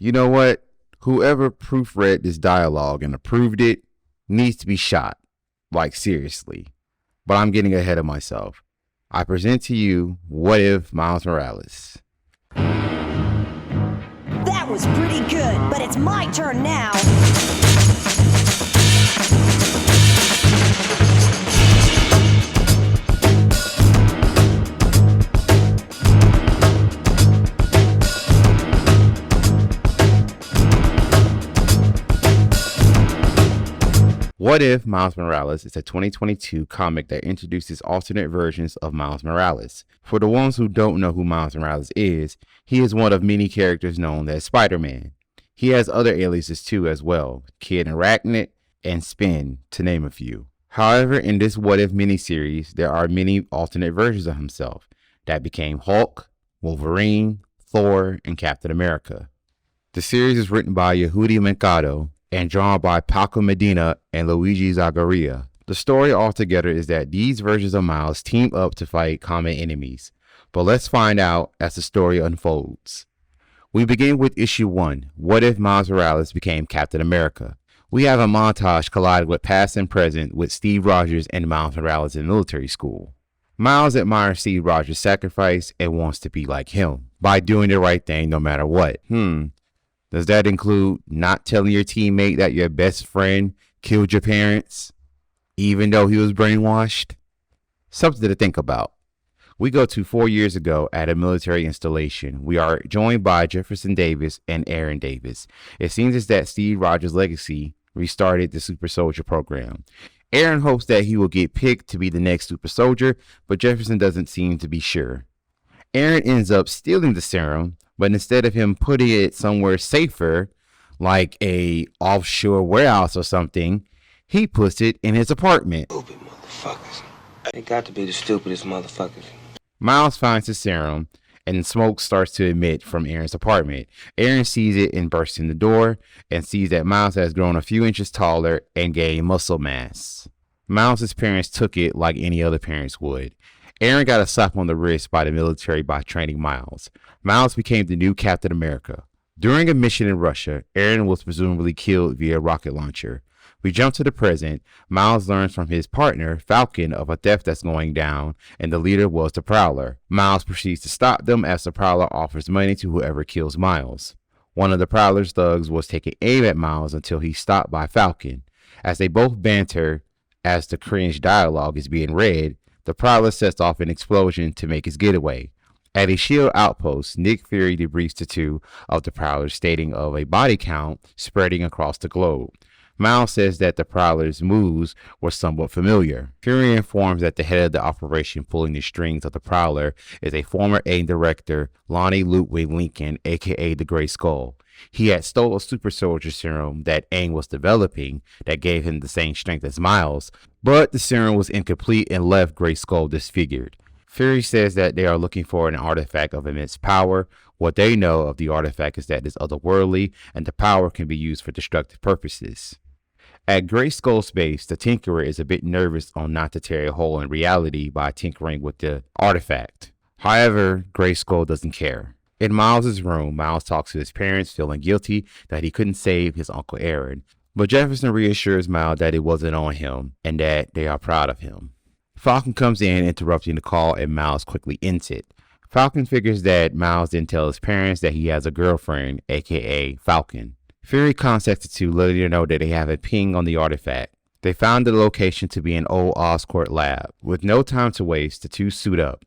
You know what? Whoever proofread this dialogue and approved it needs to be shot. Like, seriously. But I'm getting ahead of myself. I present to you, What If Miles Morales? That was pretty good, but it's my turn now. What If Miles Morales is a 2022 comic that introduces alternate versions of Miles Morales. For the ones who don't know who Miles Morales is, he is one of many characters known as Spider-Man. He has other aliases too as well, Kid Arachnid and Spin, to name a few. However, in this What If miniseries, there are many alternate versions of himself that became Hulk, Wolverine, Thor, and Captain America. The series is written by Yehudi Menkado and drawn by Paco Medina and Luigi Zagaria. The story altogether is that these versions of Miles team up to fight common enemies, but let's find out as the story unfolds. We begin with issue 1, What If Miles Morales Became Captain America? We have a montage collided with past and present with Steve Rogers and Miles Morales in military school. Miles admires Steve Rogers' sacrifice and wants to be like him by doing the right thing no matter what. Does that include not telling your teammate that your best friend killed your parents, even though he was brainwashed? Something to think about. We go to 4 years ago at a military installation. We are joined by Jefferson Davis and Aaron Davis. It seems as that Steve Rogers' legacy restarted the Super Soldier program. Aaron hopes that he will get picked to be the next Super Soldier, but Jefferson doesn't seem to be sure. Aaron ends up stealing the serum, but instead of him putting it somewhere safer, like a offshore warehouse or something, he puts it in his apartment. Stupid motherfuckers. They got to be the stupidest motherfuckers. Miles finds the serum, and smoke starts to emit from Aaron's apartment. Aaron sees it and bursts in the door, and sees that Miles has grown a few inches taller and gained muscle mass. Miles' parents took it like any other parents would. Aaron got a slap on the wrist by the military by training Miles. Miles became the new Captain America. During a mission in Russia, Aaron was presumably killed via rocket launcher. We jump to the present. Miles learns from his partner, Falcon, of a theft that's going down, and the leader was the Prowler. Miles proceeds to stop them as the Prowler offers money to whoever kills Miles. One of the Prowler's thugs was taking aim at Miles until he's stopped by Falcon. As they both banter as the cringe dialogue is being read, the Prowler sets off an explosion to make his getaway. At a SHIELD outpost, Nick Fury debriefs the two of the Prowlers, stating of a body count spreading across the globe. Miles says that the Prowler's moves were somewhat familiar. Fury informs that the head of the operation pulling the strings of the Prowler is a former AIM director, Lonnie Ludwig Lincoln, aka the Gray Skull. He had stole a super soldier serum that AIM was developing that gave him the same strength as Miles, but the serum was incomplete and left Gray Skull disfigured. Fury says that they are looking for an artifact of immense power. What they know of the artifact is that it's otherworldly and the power can be used for destructive purposes. At Gray Skull's base, the Tinkerer is a bit nervous on not to tear a hole in reality by tinkering with the artifact. However, Gray Skull doesn't care. In Miles' room, Miles talks to his parents, feeling guilty that he couldn't save his Uncle Aaron. But Jefferson reassures Miles that it wasn't on him and that they are proud of him. Falcon comes in, interrupting the call, and Miles quickly ends it. Falcon figures that Miles didn't tell his parents that he has a girlfriend, aka Falcon. Fury contacts the two, letting them know that they have a ping on the artifact. They found the location to be an old Oscorp lab. With no time to waste, the two suit up.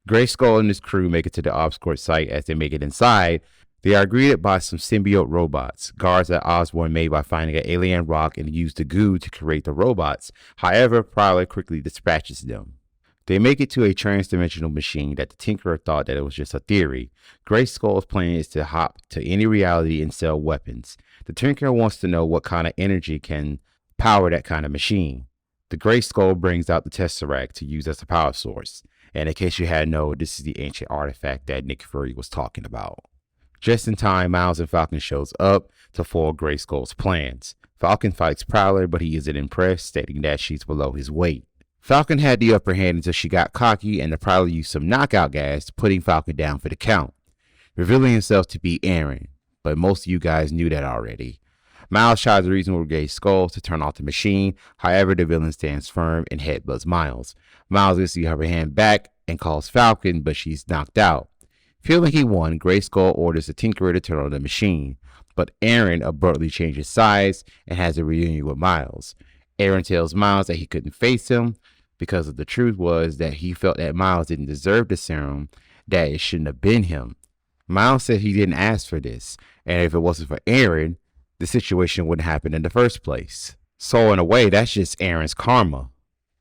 Gray Skull and his crew make it to the Oscorp site. As they make it inside, they are greeted by some symbiote robots, guards that Osborn made by finding an alien rock and used the goo to create the robots. However, Prowler quickly dispatches them. They make it to a trans-dimensional machine that the Tinkerer thought that it was just a theory. Gray Skull's plan is to hop to any reality and sell weapons. The Tinkerer wants to know what kind of energy can power that kind of machine. The Gray Skull brings out the Tesseract to use as a power source. And in case you hadn't known, this is the ancient artifact that Nick Fury was talking about. Just in time, Miles and Falcon shows up to foil Gray Skull's plans. Falcon fights Prowler, but he isn't impressed, stating that she's below his weight. Falcon had the upper hand until she got cocky, and the Prowler used some knockout gas, putting Falcon down for the count, revealing himself to be Aaron. but most of you guys knew that already. Miles tries to reason with Gray Skull to turn off the machine. However, the villain stands firm and headbutts Miles. Miles gets the upper hand back and calls Falcon, but she's knocked out. Feeling he won, Gray Skull orders the Tinkerer to turn on the machine, but Aaron abruptly changes sides and has a reunion with Miles. Aaron tells Miles that he couldn't face him because the truth was that he felt that Miles didn't deserve the serum, that it shouldn't have been him. Miles said he didn't ask for this, and if it wasn't for Aaron, the situation wouldn't happen in the first place. So in a way, that's just Aaron's karma.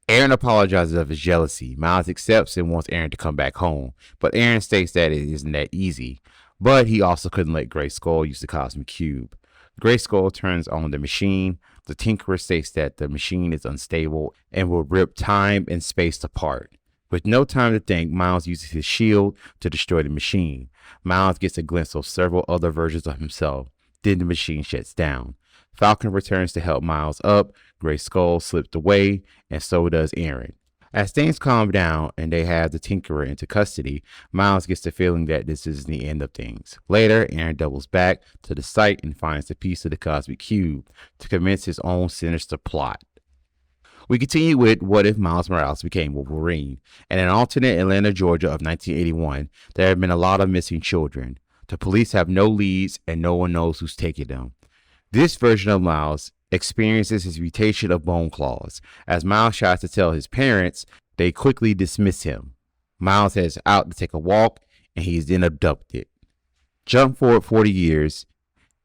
Aaron apologizes of his jealousy. Miles accepts and wants Aaron to come back home, but Aaron states that it isn't that easy. But he also couldn't let Gray Skull use the Cosmic Cube. Gray Skull turns on the machine. The Tinkerer states that the machine is unstable and will rip time and space apart. With no time to think, Miles uses his shield to destroy the machine. Miles gets a glimpse of several other versions of himself. Then the machine shuts down. Falcon returns to help Miles up. Gray Skull slipped away, and so does Aaron. As things calm down and they have the Tinkerer into custody, Miles gets the feeling that this isn't the end of things. Later, Aaron doubles back to the site and finds a piece of the Cosmic Cube to commence his own sinister plot. We continue with what if Miles Morales became Wolverine. In an alternate Atlanta, Georgia of 1981, there have been a lot of missing children. The police have no leads and no one knows who's taking them. This version of Miles experiences his mutation of bone claws. As Miles tries to tell his parents, they quickly dismiss him. Miles heads out to take a walk and he is then abducted. Jump forward 40 years.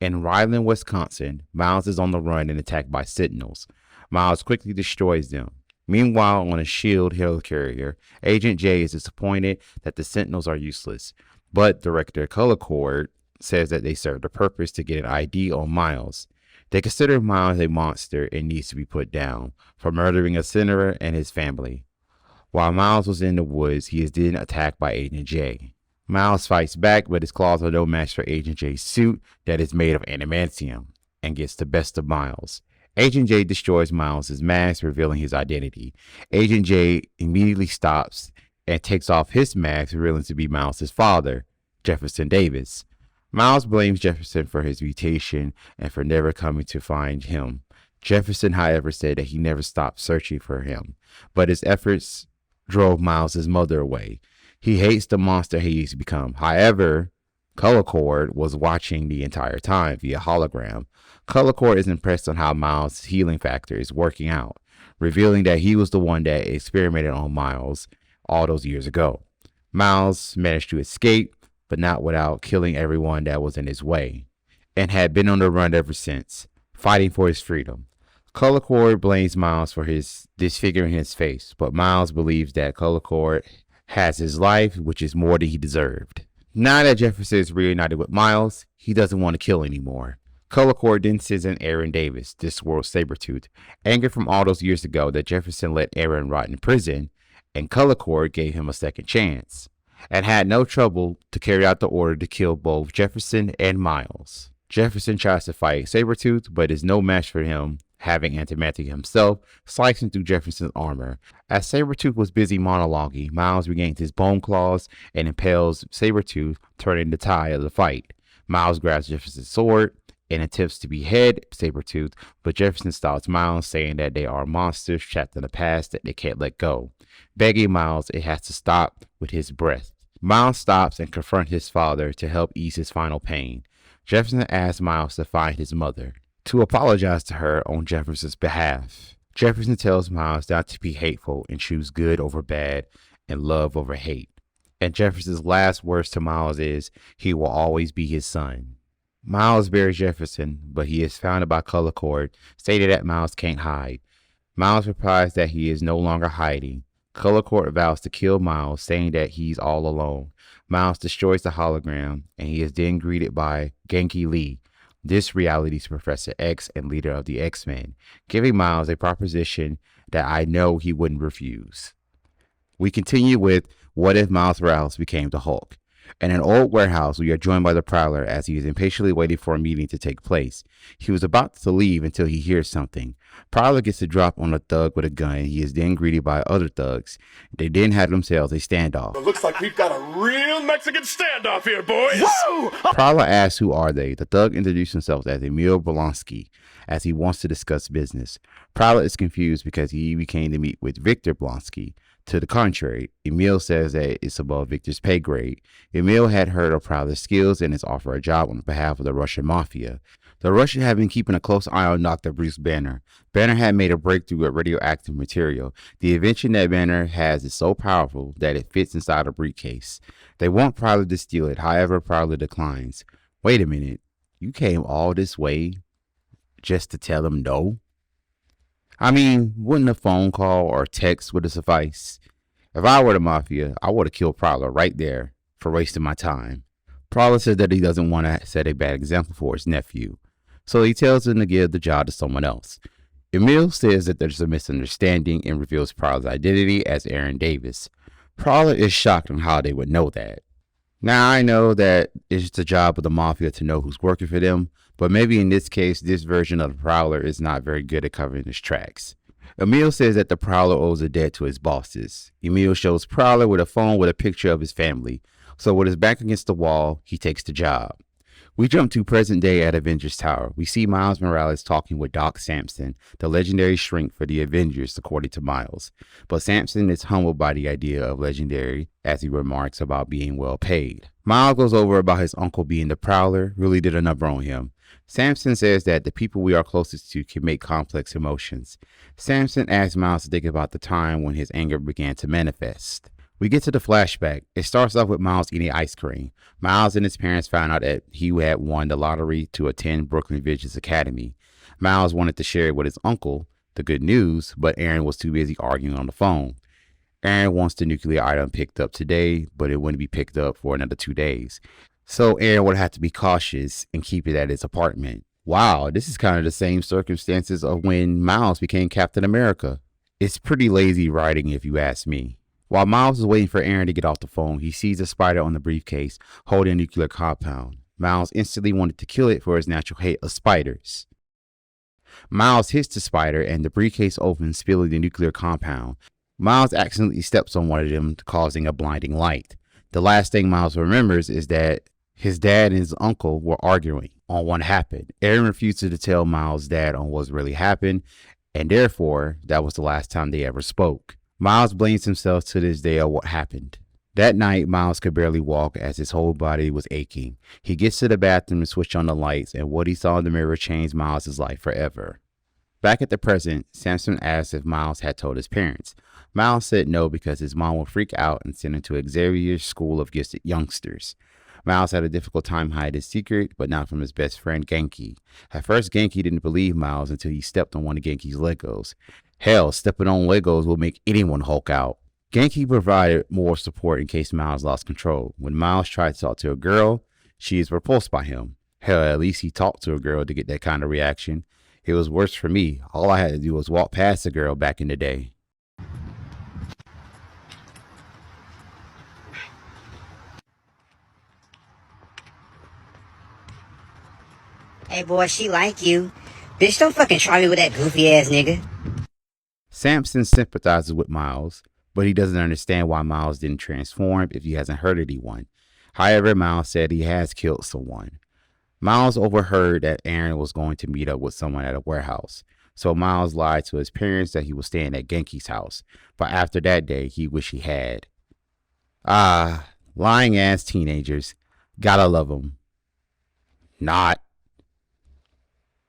In Ryland, Wisconsin, Miles is on the run and attacked by Sentinels. Miles quickly destroys them. Meanwhile, on a SHIELD helicarrier, Agent J is disappointed that the Sentinels are useless, but Director Colorcord says that they serve the purpose to get an ID on Miles. They consider Miles a monster and needs to be put down for murdering a senator and his family. While Miles was in the woods, he is then attacked by Agent J. Miles fights back, but his claws are no match for Agent J's suit that is made of adamantium and gets the best of Miles. Agent J destroys Miles' mask, revealing his identity. Agent J immediately stops and takes off his mask, revealing to be Miles' father, Jefferson Davis. Miles blames Jefferson for his mutation and for never coming to find him. Jefferson, however, said that he never stopped searching for him, but his efforts drove Miles' mother away. He hates the monster he used to become. However, Colorcord was watching the entire time via hologram. Colorcord is impressed on how Miles' healing factor is working out, revealing that he was the one that experimented on Miles all those years ago. Miles managed to escape, but not without killing everyone that was in his way, and had been on the run ever since, fighting for his freedom. Colorcord blames Miles for his disfiguring his face, but Miles believes that Colorcord has his life, which is more than he deserved. Now that Jefferson is reunited with Miles, he doesn't want to kill anymore. Colorcord then sends in Aaron Davis, this world's Sabretooth, angered from all those years ago that Jefferson let Aaron rot in prison, and Colorcord gave him a second chance, and had no trouble to carry out the order to kill both Jefferson and Miles. Jefferson tries to fight Sabretooth, but is no match for him, having adamantium himself, slicing through Jefferson's armor. As Sabretooth was busy monologuing, Miles regains his bone claws and impales Sabretooth, turning the tide of the fight. Miles grabs Jefferson's sword and attempts to behead Sabretooth, but Jefferson stops Miles, saying that they are monsters trapped in the past that they can't let go, begging Miles it has to stop with his breath. Miles stops and confronts his father to help ease his final pain. Jefferson asks Miles to find his mother, to apologize to her on Jefferson's behalf. Jefferson tells Miles not to be hateful and choose good over bad and love over hate. And Jefferson's last words to Miles is, he will always be his son. Miles buries Jefferson, but he is found by Colorcord, stating that Miles can't hide. Miles replies that he is no longer hiding. Colorcord vows to kill Miles, saying that he's all alone. Miles destroys the hologram, and he is then greeted by Genki Lee, this reality's Professor X and leader of the X-Men, giving Miles a proposition that I know he wouldn't refuse. We continue with what if Miles Morales became the Hulk. In an old warehouse, we are joined by the Prowler as he is impatiently waiting for a meeting to take place. He was about to leave until he hears something. Prowler gets a drop on a thug with a gun. He is then greeted by other thugs. They then have themselves a standoff. It looks like we've got a real Mexican standoff here, boys. Whoa! Prowler asks who are they. The thug introduces himself as Emil Blonsky as he wants to discuss business. Prowler is confused because he came to meet with Victor Blonsky. To the contrary, Emil says that it's above Victor's pay grade. Emil had heard of Prowler's skills and is offered a job on behalf of the Russian mafia. The Russians have been keeping a close eye on Dr. Bruce Banner. Banner had made a breakthrough with radioactive material. The invention that Banner has is so powerful that it fits inside a briefcase. They want Prowler to steal it, however, Prowler declines. Wait a minute, you came all this way just to tell him no? I mean, wouldn't a phone call or text would have sufficed? If I were the mafia, I would have killed Prowler right there for wasting my time. Prowler says that he doesn't want to set a bad example for his nephew, so he tells him to give the job to someone else. Emil says that there's a misunderstanding and reveals Prowler's identity as Aaron Davis. Prowler is shocked on how they would know that. Now, I know that it's the job of the mafia to know who's working for them, but maybe in this case, this version of the Prowler is not very good at covering his tracks. Emil says that the Prowler owes a debt to his bosses. Emil shows Prowler with a phone with a picture of his family, so with his back against the wall, he takes the job. We jump to present day at Avengers Tower. We see Miles Morales talking with Doc Samson, the legendary shrink for the Avengers, according to Miles. But Samson is humbled by the idea of legendary as he remarks about being well paid. Miles goes over about his uncle being the Prowler, really did a number on him. Samson says that the people we are closest to can make complex emotions. Samson asks Miles to think about the time when his anger began to manifest. We get to the flashback. It starts off with Miles eating ice cream. Miles and his parents found out that he had won the lottery to attend Brooklyn Visions Academy. Miles wanted to share it with his uncle, the good news, but Aaron was too busy arguing on the phone. Aaron wants the nuclear item picked up today, but it wouldn't be picked up for another 2 days. So Aaron would have to be cautious and keep it at his apartment. Wow, this is kind of the same circumstances of when Miles became Captain America. It's pretty lazy writing if you ask me. While Miles is waiting for Aaron to get off the phone, he sees a spider on the briefcase holding a nuclear compound. Miles instantly wanted to kill it for his natural hate of spiders. Miles hits the spider and the briefcase opens, spilling the nuclear compound. Miles accidentally steps on one of them, causing a blinding light. The last thing Miles remembers is that his dad and his uncle were arguing on what happened. Aaron refuses to tell Miles' dad on what really happened, and therefore, that was the last time they ever spoke. Miles blames himself to this day of what happened. That night, Miles could barely walk as his whole body was aching. He gets to the bathroom and switches on the lights, and what he saw in the mirror changed Miles' life forever. Back at the present, Samson asked if Miles had told his parents. Miles said no because his mom would freak out and send him to Xavier's School of Gifted Youngsters. Miles had a difficult time hiding his secret, but not from his best friend Genki. At first, Genki didn't believe Miles until he stepped on one of Genki's Legos. Hell, stepping on Legos will make anyone Hulk out. Genki provided more support in case Miles lost control. When Miles tried to talk to a girl, she is repulsed by him. Hell, at least he talked to a girl to get that kind of reaction. It was worse for me. All I had to do was walk past a girl back in the day. Hey boy, she like you. Bitch, don't fucking try me with that goofy ass nigga. Samson sympathizes with Miles, but he doesn't understand why Miles didn't transform if he hasn't hurt anyone. However, Miles said he has killed someone. Miles overheard that Aaron was going to meet up with someone at a warehouse, so Miles lied to his parents that he was staying at Genki's house, but after that day, he wished he had. Ah, lying ass teenagers. Gotta love them. Not.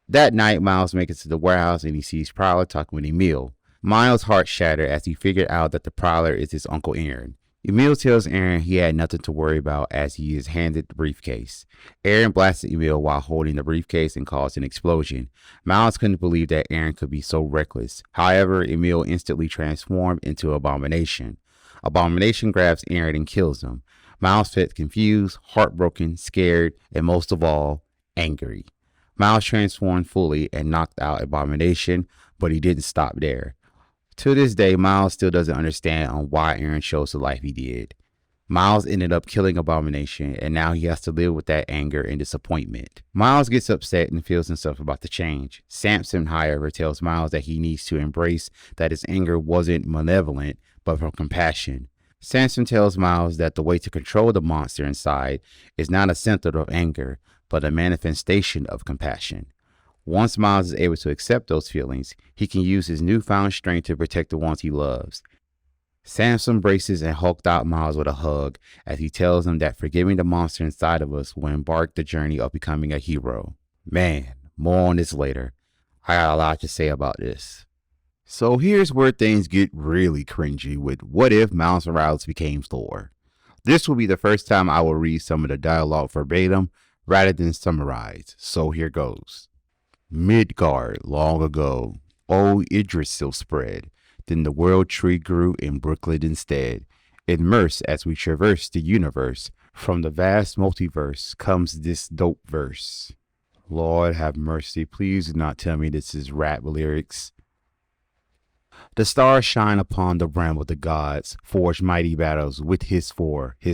That night, Miles makes it to the warehouse and he sees Prowler talking with Emil. Miles' heart shattered as he figured out that the Prowler is his Uncle Aaron. Emil tells Aaron he had nothing to worry about as he is handed the briefcase. Aaron blasted Emil while holding the briefcase and caused an explosion. Miles couldn't believe that Aaron could be so reckless. However, Emil instantly transformed into Abomination. Abomination grabs Aaron and kills him. Miles felt confused, heartbroken, scared, and most of all, angry. Miles transformed fully and knocked out Abomination, but he didn't stop there. To this day, Miles still doesn't understand on why Aaron chose the life he did. Miles ended up killing Abomination, and now he has to live with that anger and disappointment. Miles gets upset and feels himself about to change. Samson, however, tells Miles that he needs to embrace that his anger wasn't malevolent, but from compassion. Samson tells Miles that the way to control the monster inside is not a symptom of anger, but a manifestation of compassion. Once Miles is able to accept those feelings, he can use his newfound strength to protect the ones he loves. Samson embraces and hulked out Miles with a hug as he tells him that forgiving the monster inside of us will embark the journey of becoming a hero. Man, more on this later. I got a lot to say about this. So here's where things get really cringy with what if Miles Morales became Thor. This will be the first time I will read some of the dialogue verbatim rather than summarized, so here goes. Midgard, long ago, old Yggdrasil spread. Then the world tree grew in Brooklyn instead. Immersed as we traverse the universe, from the vast multiverse comes this dope verse. Lord have mercy, please do not tell me this is rap lyrics. The stars shine upon the realm of the gods, forge mighty battles with his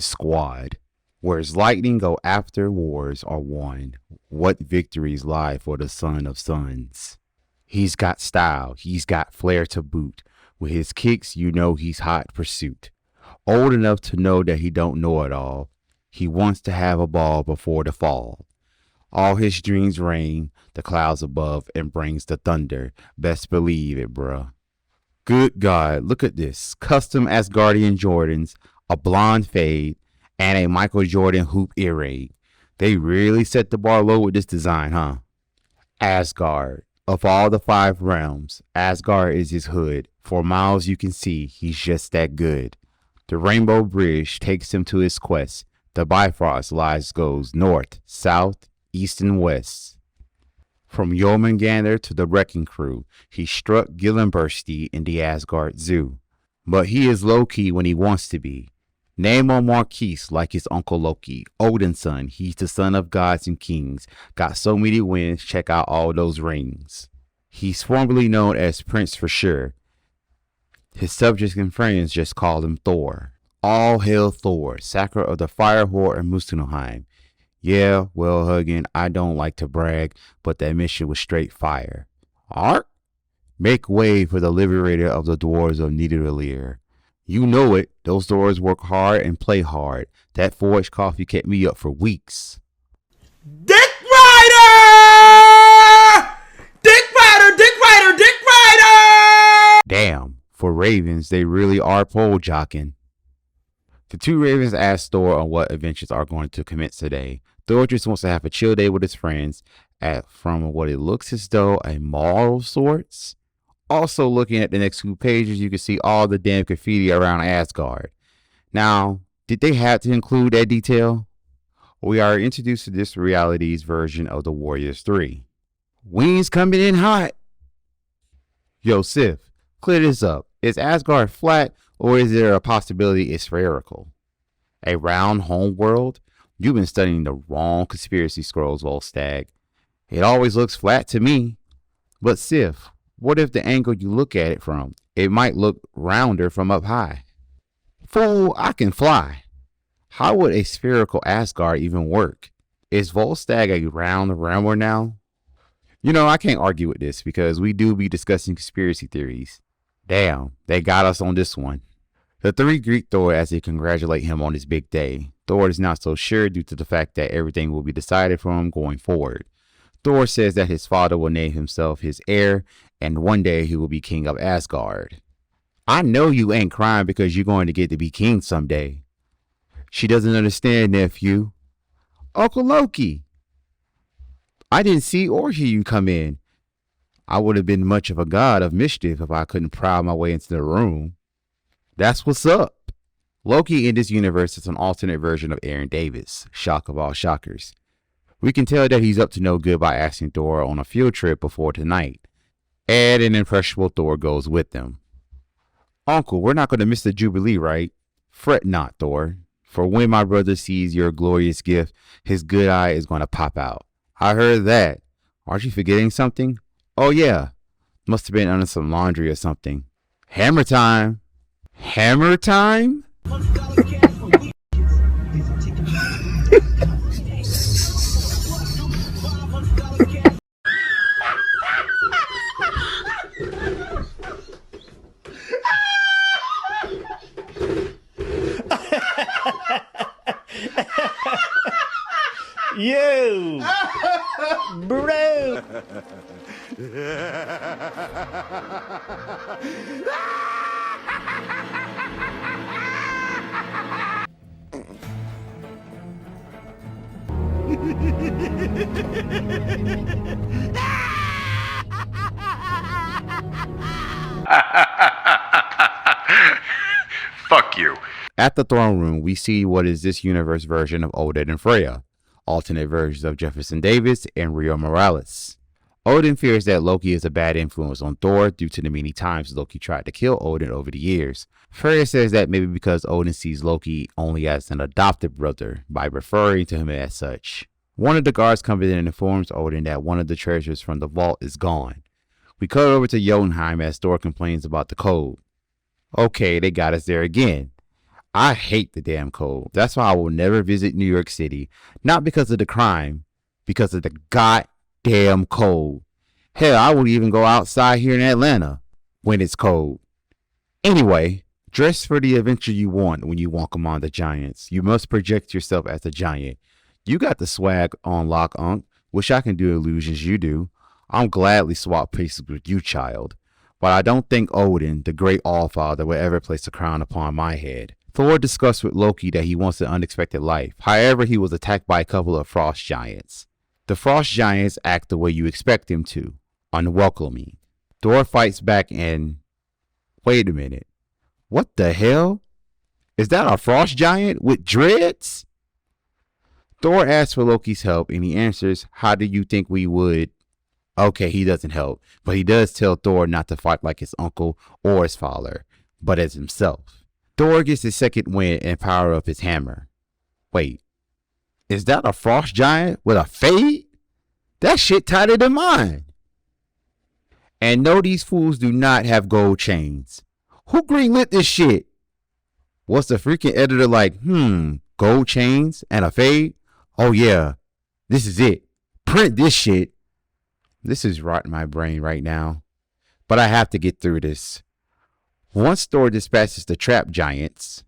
squad. Whereas lightning go after wars are won, what victories lie for the son of sons. He's got style, he's got flair to boot. With his kicks, you know he's hot pursuit. Old enough to know that he don't know it all. He wants to have a ball before the fall. All his dreams rain, the clouds above, and brings the thunder. Best believe it, bruh. Good God, look at this. Custom Asgardian Jordans, a blonde fade, and a Michael Jordan hoop earring. They really set the bar low with this design, huh? Asgard. Of all the 5 realms, Asgard is his hood. For miles you can see, he's just that good. The Rainbow Bridge takes him to his quest. The Bifrost lies goes north, south, east, and west. From Jormungandr to the Wrecking Crew, he struck Gillenbursty in the Asgard Zoo. But he is low-key when he wants to be. Name on Marquise like his uncle Loki, Odin's son. He's the son of gods and kings. Got so many wins, check out all those rings. He's formerly known as Prince for sure. His subjects and friends just call him Thor. All hail Thor, sacker of the fire horde in Muspelheim. Yeah, well, Huggin, I don't like to brag, but that mission was straight fire. Ark? Make way for the liberator of the dwarves of Nidavellir. You know it, those dwarves work hard and play hard. That foraged coffee kept me up for weeks. Dick Rider! Dick Rider! Dick Rider! Dick Rider! Damn, for ravens, they really are pole jocking. The 2 ravens ask Thor on what adventures are going to commence today. Thor just wants to have a chill day with his friends from what it looks as though a mall of sorts. Also, looking at the next 2 pages, you can see all the damn graffiti around Asgard. Now, did they have to include that detail? We are introduced to this reality's version of the Warriors 3. Wings coming in hot. Yo, Sif, clear this up. Is Asgard flat, or is there a possibility it's spherical? A round home world? You've been studying the wrong conspiracy scrolls, Volstagg. It always looks flat to me. But Sif, what if the angle you look at it from, it might look rounder from up high? Fool, I can fly. How would a spherical Asgard even work? Is Volstagg a round rambler now? You know, I can't argue with this because we do be discussing conspiracy theories. Damn, they got us on this one. The 3 greet Thor as they congratulate him on his big day. Thor is not so sure due to the fact that everything will be decided for him going forward. Thor says that his father will name himself his heir, and one day he will be king of Asgard. I know you ain't crying because you're going to get to be king someday. She doesn't understand, nephew. Uncle Loki. I didn't see or hear you come in. I would have been much of a god of mischief if I couldn't pry my way into the room. That's what's up. Loki in this universe is an alternate version of Aaron Davis. Shock of all shockers. We can tell that he's up to no good by asking Thor on a field trip before tonight. And an impressionable Thor goes with them. Uncle, we're not going to miss the Jubilee, right? Fret not, Thor. For when my brother sees your glorious gift, his good eye is going to pop out. I heard that. Aren't you forgetting something? Oh, yeah. Must have been under some laundry or something. Hammer time. Hammer time? Fuck you. At the throne room, we see what is this universe version of Odin and Freya, alternate versions of Jefferson Davis and Rio Morales. Odin fears that Loki is a bad influence on Thor due to the many times Loki tried to kill Odin over the years. Freya says that maybe because Odin sees Loki only as an adopted brother by referring to him as such. One of the guards comes in and informs Odin that one of the treasures from the vault is gone. We cut over to Jotunheim as Thor complains about the cold. Okay, they got us there again. I hate the damn cold. That's why I will never visit New York City. Not because of the crime, because of the goddamn cold. Hell, I would even go outside here in Atlanta when it's cold. Anyway, dress for the adventure you want when you walk among the giants. You must project yourself as a giant. You got the swag on lock, Unc. Wish I can do illusions you do. I'll gladly swap places with you, child. But I don't think Odin, the great Allfather, will ever place a crown upon my head. Thor discussed with Loki that he wants an unexpected life. However, he was attacked by a couple of frost giants. The frost giants act the way you expect them to, unwelcoming. Thor fights back and... Wait a minute. What the hell? Is that a frost giant with dreads? Thor asks for Loki's help and he answers, how do you think we would? Okay, he doesn't help, but he does tell Thor not to fight like his uncle or his father, but as himself. Thor gets his second wind and power up his hammer. Wait, is that a frost giant with a fade? That shit tighter than mine. And no, these fools do not have gold chains. Who greenlit this shit? What's the freaking editor like, gold chains and a fade? Oh yeah, this is it. Print this shit. This is rotting my brain right now. But I have to get through this. Once Thor dispatches the trap giants,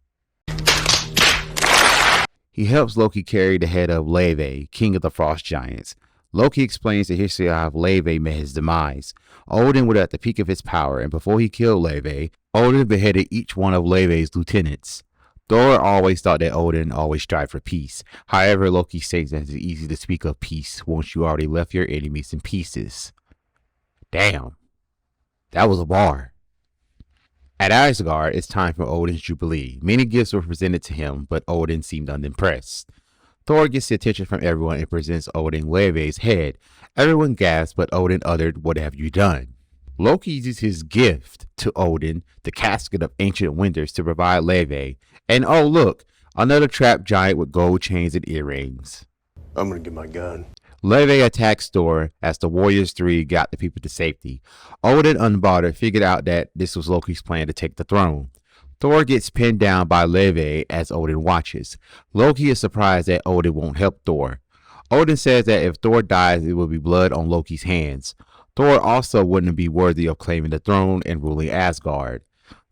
he helps Loki carry the head of Leve, king of the frost giants. Loki explains the history of how Leve met his demise. Odin was at the peak of his power, and before he killed Leve, Odin beheaded each one of Leve's lieutenants. Thor always thought that Odin always strived for peace. However, Loki states that it's easy to speak of peace once you already left your enemies in pieces. Damn. That was a bar. At Asgard, it's time for Odin's Jubilee. Many gifts were presented to him, but Odin seemed unimpressed. Thor gets the attention from everyone and presents Odin Leve's head. Everyone gasps, but Odin uttered, "What have you done?" Loki uses his gift to Odin, the casket of ancient wonders, to provide Leve. And oh look, another trap giant with gold chains and earrings. I'm gonna get my gun. Leve attacks Thor as the Warriors 3 got the people to safety. Odin, unbothered, figured out that this was Loki's plan to take the throne. Thor gets pinned down by Leve as Odin watches. Loki is surprised that Odin won't help Thor. Odin says that if Thor dies, it will be blood on Loki's hands. Thor also wouldn't be worthy of claiming the throne and ruling Asgard.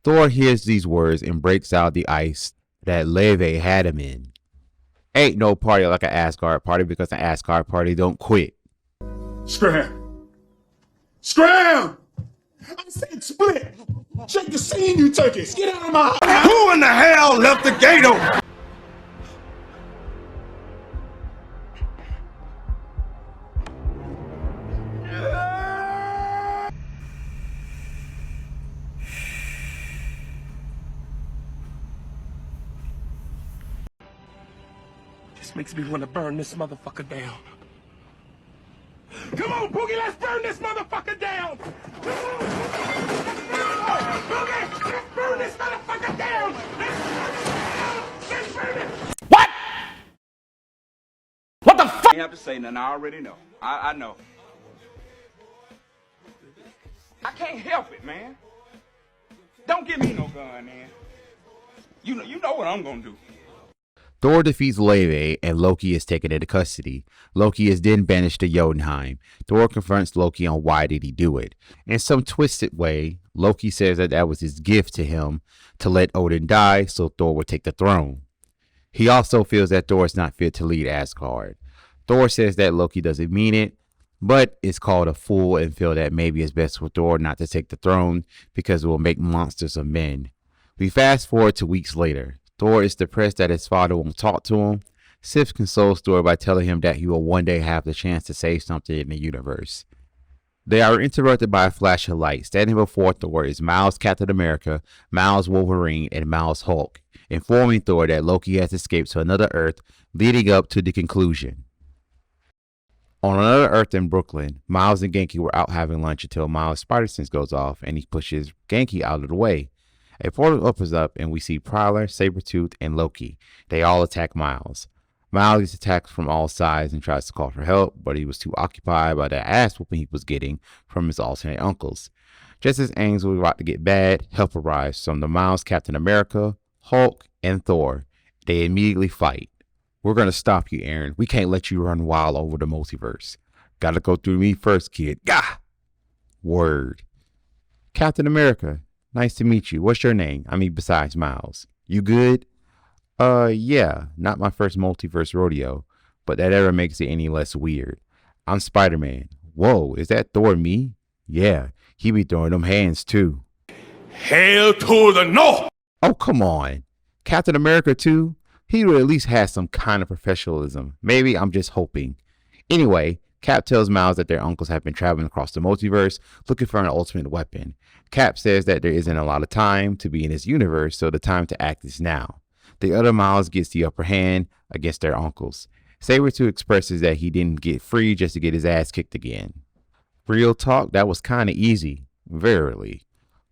Thor hears these words and breaks out the ice that Leve had him in. Ain't no party like an Asgard party because an Asgard party don't quit. Scram! Scram! I said split! Shake the scene, you turkeys! Get out of my house! Who in the hell left the gate open? This makes me want to burn this motherfucker down. Come on, Boogie, let's burn this motherfucker down! Come on, Boogie, let's burn this motherfucker down! Let's burn it! What? What the fuck? You have to say nothing, I already know. I know. I can't help it, man. Don't give me no gun, man. You know what I'm gonna do. Thor defeats Leve and Loki is taken into custody. Loki is then banished to Jotunheim. Thor confronts Loki on why did he do it. In some twisted way, Loki says that that was his gift to him to let Odin die so Thor would take the throne. He also feels that Thor is not fit to lead Asgard. Thor says that Loki doesn't mean it, but is called a fool and feel that maybe it's best for Thor not to take the throne because it will make monsters of men. We fast forward to weeks later. Thor is depressed that his father won't talk to him. Sif consoles Thor by telling him that he will one day have the chance to save something in the universe. They are interrupted by a flash of light. Standing before Thor is Miles Captain America, Miles Wolverine, and Miles Hulk, informing Thor that Loki has escaped to another Earth, leading up to the conclusion. On another Earth in Brooklyn, Miles and Genki were out having lunch until Miles' spider sense goes off and he pushes Genki out of the way. A portal opens up and we see Prowler, Sabretooth, and Loki. They all attack Miles. Miles gets attacked from all sides and tries to call for help, but he was too occupied by the ass whooping he was getting from his alternate uncles. Just as things were about to get bad, help arrives from the Miles Captain America, Hulk, and Thor. They immediately fight. We're going to stop you, Aaron. We can't let you run wild over the multiverse. Gotta go through me first, kid. Gah! Word. Captain America, nice to meet you. What's your name? I mean, besides Miles. You good? Yeah, not my first multiverse rodeo, but that ever makes it any less weird. I'm Spider-Man. Whoa, is that Thor me? Yeah, he be throwing them hands too. Hail to the north! Oh, come on. Captain America too? He would at least have some kind of professionalism. Maybe I'm just hoping. Anyway, Cap tells Miles that their uncles have been traveling across the multiverse looking for an ultimate weapon. Cap says that there isn't a lot of time to be in this universe, so the time to act is now. The other Miles gets the upper hand against their uncles. Sabretooth expresses that he didn't get free just to get his ass kicked again. Real talk, that was kind of easy. Verily.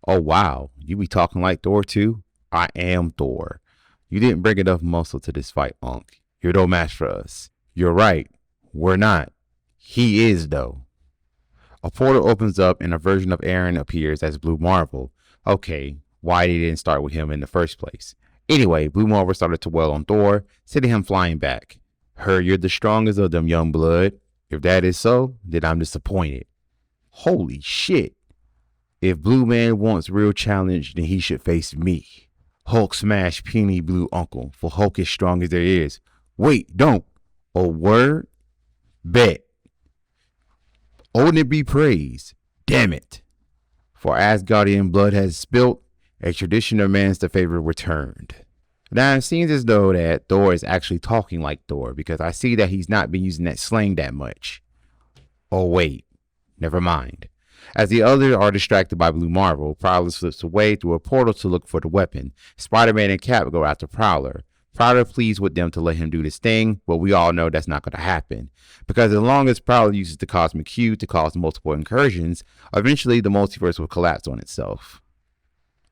Oh wow, you be talking like Thor too? I am Thor. You didn't bring enough muscle to this fight, Unc. You're no match for us. You're right. We're not. He is, though. A portal opens up and a version of Aaron appears as Blue Marvel. Okay, why they didn't start with him in the first place. Anyway, Blue Marvel started to wail on Thor, sending him flying back. Heard you're the strongest of them, young blood. If that is so, then I'm disappointed. Holy shit. If Blue Man wants real challenge, then he should face me. Hulk smash puny blue uncle, for Hulk is strong as there is. Wait, don't. A word? Bet. Odin be praised. Damn it. For Asgardian blood has spilt, a tradition of man's the favor returned. Now it seems as though that Thor is actually talking like Thor because I see that he's not been using that slang that much. Oh wait, never mind. As the others are distracted by Blue Marvel, Prowler slips away through a portal to look for the weapon. Spider-Man and Cap go after Prowler. Prowler pleads with them to let him do this thing, but we all know that's not going to happen. Because as long as Prowler uses the Cosmic Cube to cause multiple incursions, eventually the multiverse will collapse on itself.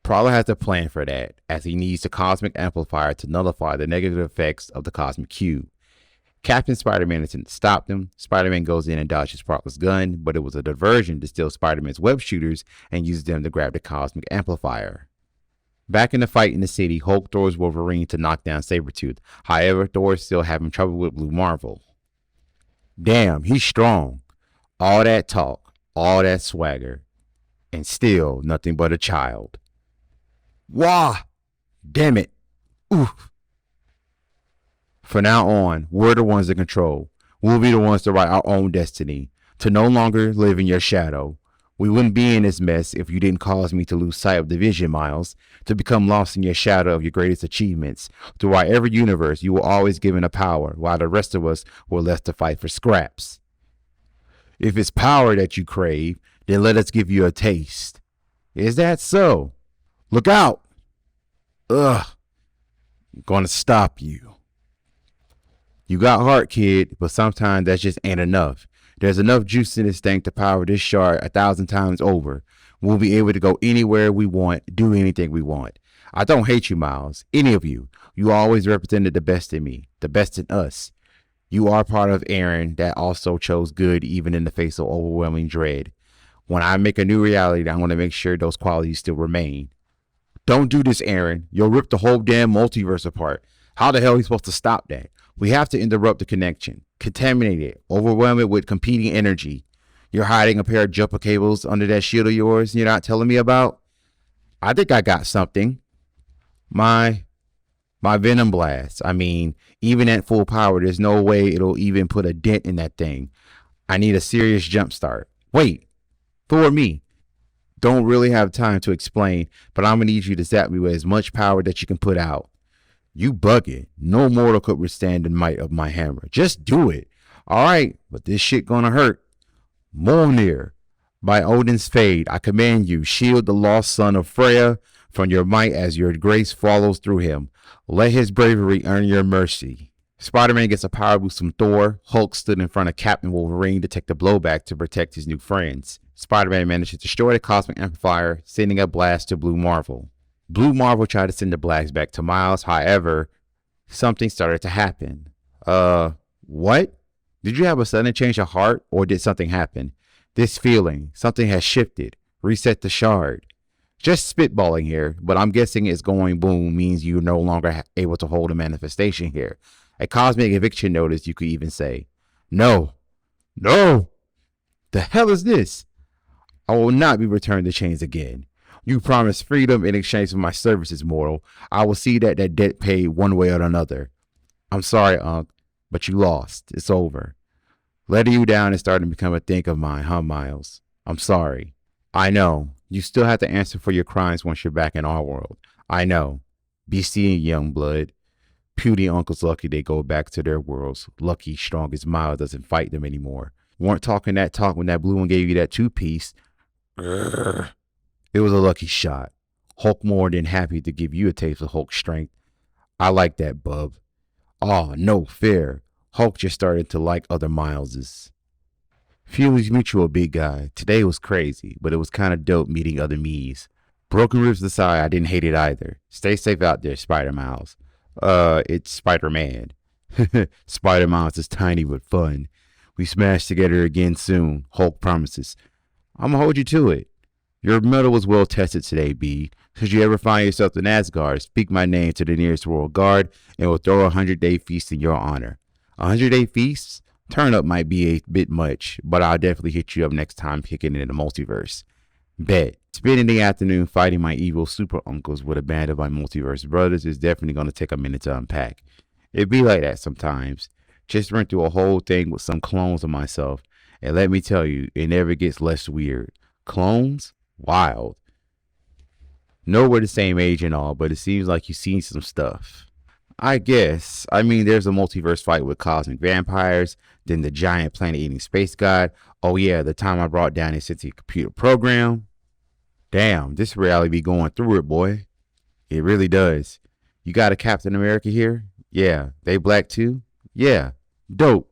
Prowler has a plan for that, as he needs the Cosmic Amplifier to nullify the negative effects of the Cosmic Cube. Captain Spider-Man attempts to stop them. Spider-Man goes in and dodges Prowler's gun, but it was a diversion to steal Spider-Man's web shooters and uses them to grab the Cosmic Amplifier. Back in the fight in the city, Hulk throws Wolverine to knock down Sabretooth. However, Thor is still having trouble with Blue Marvel. Damn, he's strong. All that talk, all that swagger, and still nothing but a child. Wah! Damn it. Oof. From now on, we're the ones in control. We'll be the ones to write our own destiny, to no longer live in your shadow. We wouldn't be in this mess if you didn't cause me to lose sight of the vision, Miles, to become lost in your shadow of your greatest achievements. Throughout every universe, you were always given a power, while the rest of us were left to fight for scraps. If it's power that you crave, then let us give you a taste. Is that so? Look out! Ugh. I'm gonna stop you. You got heart, kid, but sometimes that just ain't enough. There's enough juice in this thing to power this shard 1,000 times over. We'll be able to go anywhere we want, do anything we want. I don't hate you, Miles. Any of you. You always represented the best in me, the best in us. You are part of Aaron that also chose good even in the face of overwhelming dread. When I make a new reality, I want to make sure those qualities still remain. Don't do this, Aaron. You'll rip the whole damn multiverse apart. How the hell are we supposed to stop that? We have to interrupt the connection, contaminate it, overwhelm it with competing energy. You're hiding a pair of jumper cables under that shield of yours you're not telling me about? I think I got something. My Venom Blast. I mean, even at full power, there's no way it'll even put a dent in that thing. I need a serious jump start. Wait, Thor me. Don't really have time to explain, but I'm gonna need you to zap me with as much power that you can put out. You bugging. No mortal could withstand the might of my hammer. Just do it. All right, but this shit gonna hurt. Mjolnir, by Odin's fade, I command you, shield the lost son of Freya from your might as your grace follows through him. Let his bravery earn your mercy. Spider-Man gets a power boost from Thor. Hulk stood in front of Captain Wolverine to take the blowback to protect his new friends. Spider-Man managed to destroy the cosmic amplifier, sending a blast to Blue Marvel. Blue Marvel tried to send the blast back to Miles. However, something started to happen. What? Did you have a sudden change of heart, or did something happen? This feeling, something has shifted. Reset the shard. Just spitballing here, but I'm guessing it's going boom means you're no longer able to hold a manifestation here. A cosmic eviction notice, you could even say. No. No. The hell is this? I will not be returned to chains again. You promised freedom in exchange for my services, mortal. I will see that debt paid one way or another. I'm sorry, Unc, but you lost. It's over. Letting you down is starting to become a thing of mine, huh, Miles? I'm sorry. I know. You still have to answer for your crimes once you're back in our world. I know. Be seeing, young blood. Puny uncle's lucky they go back to their worlds. Lucky, strong as Miles doesn't fight them anymore. Weren't talking that talk when that blue one gave you that two-piece. It was a lucky shot. Hulk more than happy to give you a taste of Hulk strength. I like that, bub. Aw, no fair. Hulk just started to like other Mileses. Feelings mutual, big guy. Today was crazy, but it was kind of dope meeting other me's. Broken ribs aside, I didn't hate it either. Stay safe out there, Spider-Miles. It's Spider-Man. Spider-Miles is tiny but fun. We smash together again soon, Hulk promises. I'm gonna hold you to it. Your metal was well tested today, B. Should you ever find yourself in Asgard, speak my name to the nearest royal guard, and we'll throw a 100-day feast in your honor. 100-day feasts? Turn up might be a bit much, but I'll definitely hit you up next time kicking it in the multiverse. Bet. Spending the afternoon fighting my evil super uncles with a band of my multiverse brothers is definitely going to take a minute to unpack. It be like that sometimes. Just went through a whole thing with some clones of myself, and let me tell you, it never gets less weird. Clones? Wild. No, we're the same age and all, but it seems like you've seen some stuff. I guess. I mean, there's a multiverse fight with cosmic vampires, then the giant planet-eating space god. Oh yeah, the time I brought down a sentient computer program. Damn, this reality be going through it, boy. It really does. You got a Captain America here? Yeah. They black too? Yeah. Dope.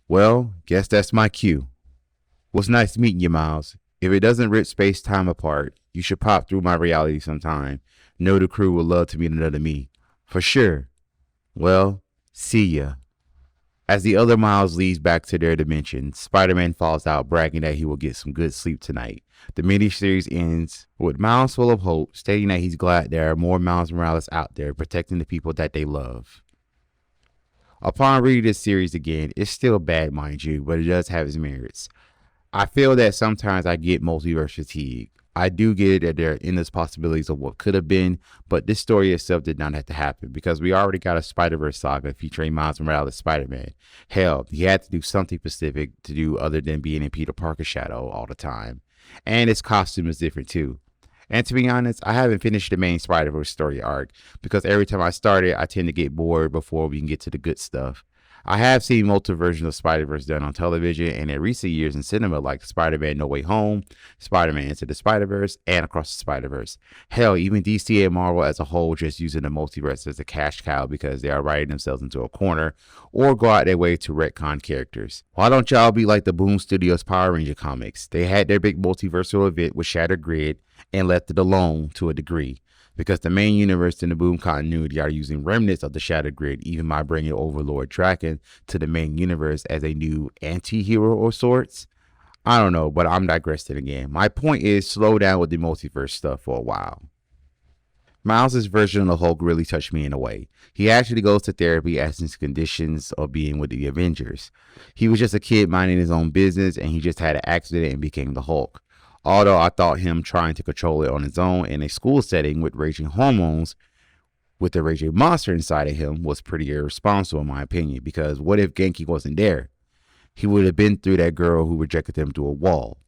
Well, guess that's my cue. Was nice meeting you, Miles. If it doesn't rip space-time apart, you should pop through my reality sometime. Know the crew would love to meet another me. For sure. Well, see ya. As the other Miles leads back to their dimension, Spider-Man falls out bragging that he will get some good sleep tonight. The miniseries ends with Miles full of hope, stating that he's glad there are more Miles Morales out there protecting the people that they love. Upon reading this series again, it's still bad, mind you, but it does have its merits. I feel that sometimes I get multiverse fatigue. I do get it that there are endless possibilities of what could have been, but this story itself did not have to happen because we already got a Spider-Verse saga featuring Miles Morales Spider-Man. Hell, he had to do something specific to do other than being in Peter Parker's shadow all the time. And his costume is different too. And to be honest, I haven't finished the main Spider-Verse story arc because every time I start it, I tend to get bored before we can get to the good stuff. I have seen multiple versions of Spider-Verse done on television and in recent years in cinema like Spider-Man No Way Home, Spider-Man Into the Spider-Verse, and Across the Spider-Verse. Hell, even DC and Marvel as a whole just using the multiverse as a cash cow because they are writing themselves into a corner or go out their way to retcon characters. Why don't y'all be like the Boom Studios Power Ranger comics? They had their big multiversal event with Shattered Grid and left it alone to a degree. Because the main universe and the Boom continuity are using remnants of the Shattered Grid, even by bringing Overlord Draken to the main universe as a new anti-hero or sorts. I don't know, but I'm digressing again. My point is, slow down with the multiverse stuff for a while. Miles' version of the Hulk really touched me in a way. He actually goes to therapy as his conditions of being with the Avengers. He was just a kid minding his own business and he just had an accident and became the Hulk. Although I thought him trying to control it on his own in a school setting with raging hormones with the raging monster inside of him was pretty irresponsible in my opinion, because what if Genki wasn't there? he would have been through that girl who rejected him through a wall.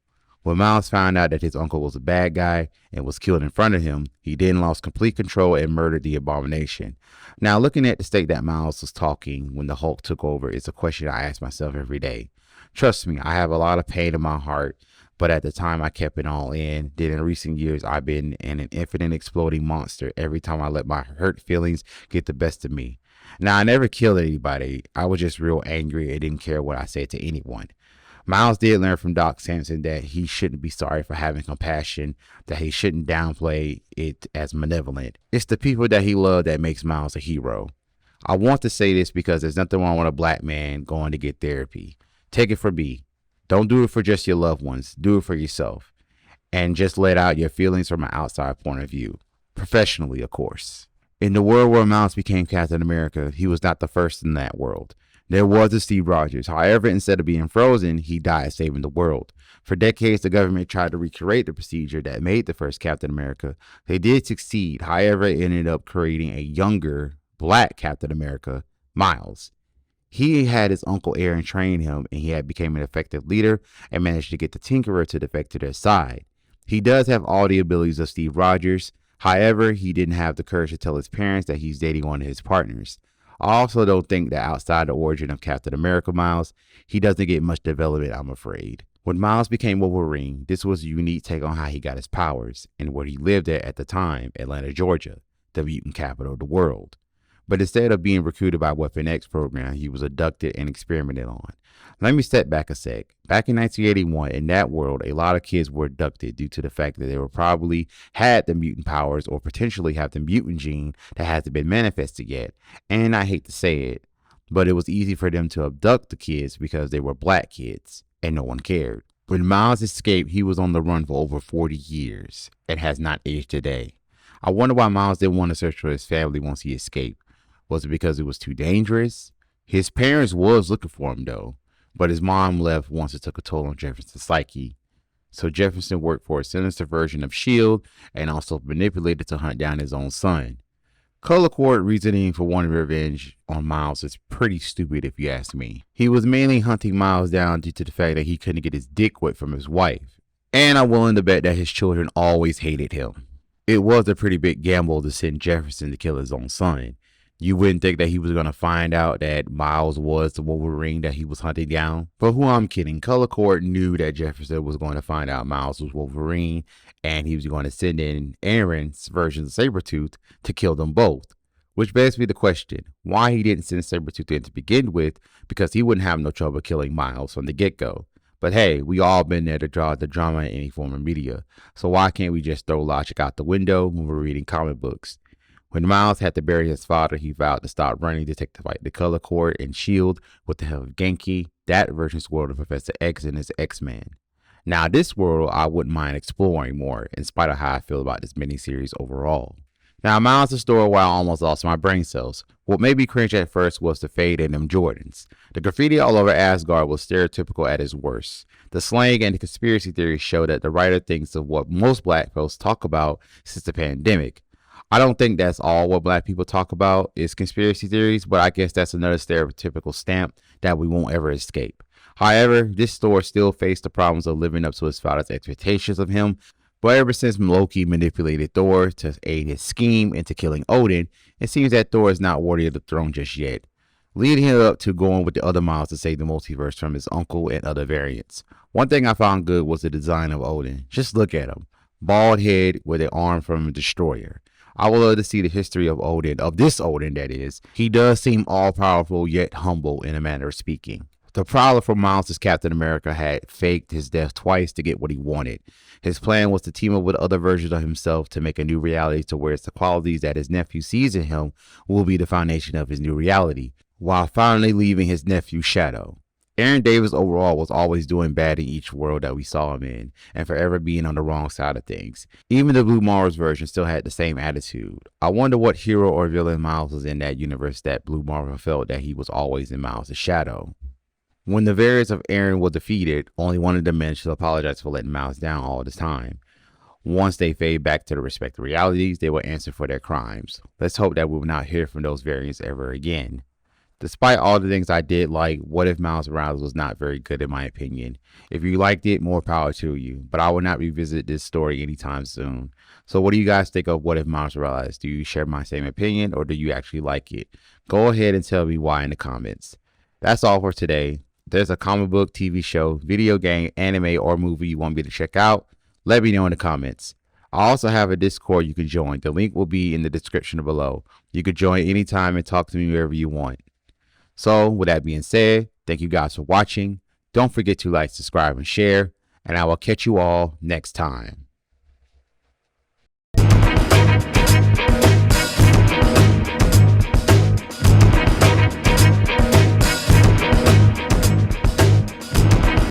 When Miles found out that his uncle was a bad guy and was killed in front of him, he then lost complete control and murdered the abomination. Now, looking at the state that Miles was talking when the Hulk took over is a question I ask myself every day. Trust me, I have a lot of pain in my heart, but at the time I kept it all in. Then in recent years, I've been an infinite exploding monster every time I let my hurt feelings get the best of me. Now, I never killed anybody. I was just real angry and didn't care what I said to anyone. Miles did learn from Doc Samson that he shouldn't be sorry for having compassion, that he shouldn't downplay it as malevolent. It's the people that he loved that makes Miles a hero. I want to say this because there's nothing wrong with a black man going to get therapy. Take it from me. Don't do it for just your loved ones. Do it for yourself. And just let out your feelings from an outside point of view. Professionally, of course. In the world where Miles became Captain America, he was not the first in that world. There was a Steve Rogers. However, instead of being frozen, he died saving the world. For decades, the government tried to recreate the procedure that made the first Captain America. They did succeed. However, it ended up creating a younger, black Captain America, Miles. He had his uncle Aaron train him, and he had become an effective leader and managed to get the Tinkerer to defect to their side. He does have all the abilities of Steve Rogers. However, he didn't have the courage to tell his parents that he's dating one of his partners. I also don't think that outside the origin of Captain America Miles, he doesn't get much development, I'm afraid. When Miles became Wolverine, this was a unique take on how he got his powers and where he lived at the time, Atlanta, Georgia, the mutant capital of the world. But instead of being recruited by Weapon X program, he was abducted and experimented on. Let me step back a sec. Back in 1981, in that world, a lot of kids were abducted due to the fact that they were probably had the mutant powers or potentially have the mutant gene that hasn't been manifested yet. And I hate to say it, but it was easy for them to abduct the kids because they were black kids and no one cared. When Miles escaped, he was on the run for over 40 years and has not aged a day. I wonder why Miles didn't want to search for his family once he escaped. Was it because it was too dangerous? His parents was looking for him though. But his mom left once it took a toll on Jefferson's psyche. So Jefferson worked for a sinister version of S.H.I.E.L.D. and also manipulated to hunt down his own son. Color Court reasoning for wanting revenge on Miles is pretty stupid if you ask me. He was mainly hunting Miles down due to the fact that he couldn't get his dick wet from his wife. And I'm willing to bet that his children always hated him. It was a pretty big gamble to send Jefferson to kill his own son. You wouldn't think that he was going to find out that Miles was the Wolverine that he was hunting down. But who I'm kidding, Color Court knew that Jefferson was going to find out Miles was Wolverine, and he was going to send in Aaron's version of Sabretooth to kill them both. Which begs me the question, why he didn't send Sabretooth in to begin with, because he wouldn't have no trouble killing Miles from the get-go. But hey, we all been there to draw the drama in any form of media. So why can't we just throw logic out the window when we're reading comic books? When Miles had to bury his father, he vowed to stop running to take the fight the Color Court and S.H.I.E.L.D. with the help of Genki, that version's world of Professor X and his X-Men. Now, this world I wouldn't mind exploring more, in spite of how I feel about this miniseries overall. Now, Miles' story where I almost lost my brain cells. What made me cringe at first was the fade in them Jordans. The graffiti all over Asgard was stereotypical at its worst. The slang and the conspiracy theories show that the writer thinks of what most black folks talk about since the pandemic. I don't think that's all what black people talk about is conspiracy theories, but I guess that's another stereotypical stamp that we won't ever escape. However, this Thor still faced the problems of living up to his father's expectations of him, but ever since Loki manipulated Thor to aid his scheme into killing Odin, it seems that Thor is not worthy of the throne just yet, leading him up to going with the other Miles to save the multiverse from his uncle and other variants. One thing I found good was the design of Odin. Just look at him. Bald head with an arm from a destroyer. I would love to see the history of Odin, of this Odin that is. He does seem all-powerful yet humble in a manner of speaking. The problem for Miles' Captain America had faked his death twice to get what he wanted. His plan was to team up with other versions of himself to make a new reality to where it's the qualities that his nephew sees in him will be the foundation of his new reality, while finally leaving his nephew's shadow. Aaron Davis overall was always doing bad in each world that we saw him in, and forever being on the wrong side of things. Even the Blue Mars version still had the same attitude. I wonder what hero or villain Miles was in that universe that Blue Marvel felt that he was always in Miles' shadow. When the variants of Aaron were defeated, only one of them managed to apologize for letting Miles down all this time. Once they fade back to the respective realities, they will answer for their crimes. Let's hope that we will not hear from those variants ever again. Despite all the things I did like, What If Miles Morales was not very good in my opinion. If you liked it, more power to you, but I will not revisit this story anytime soon. So what do you guys think of What If Miles Morales? Do you share my same opinion or do you actually like it? Go ahead and tell me why in the comments. That's all for today. If there's a comic book, TV show, video game, anime, or movie you want me to check out, let me know in the comments. I also have a Discord you can join. The link will be in the description below. You can join anytime and talk to me wherever you want. So with that being said, thank you guys for watching. Don't forget to like, subscribe, and share. And I will catch you all next time.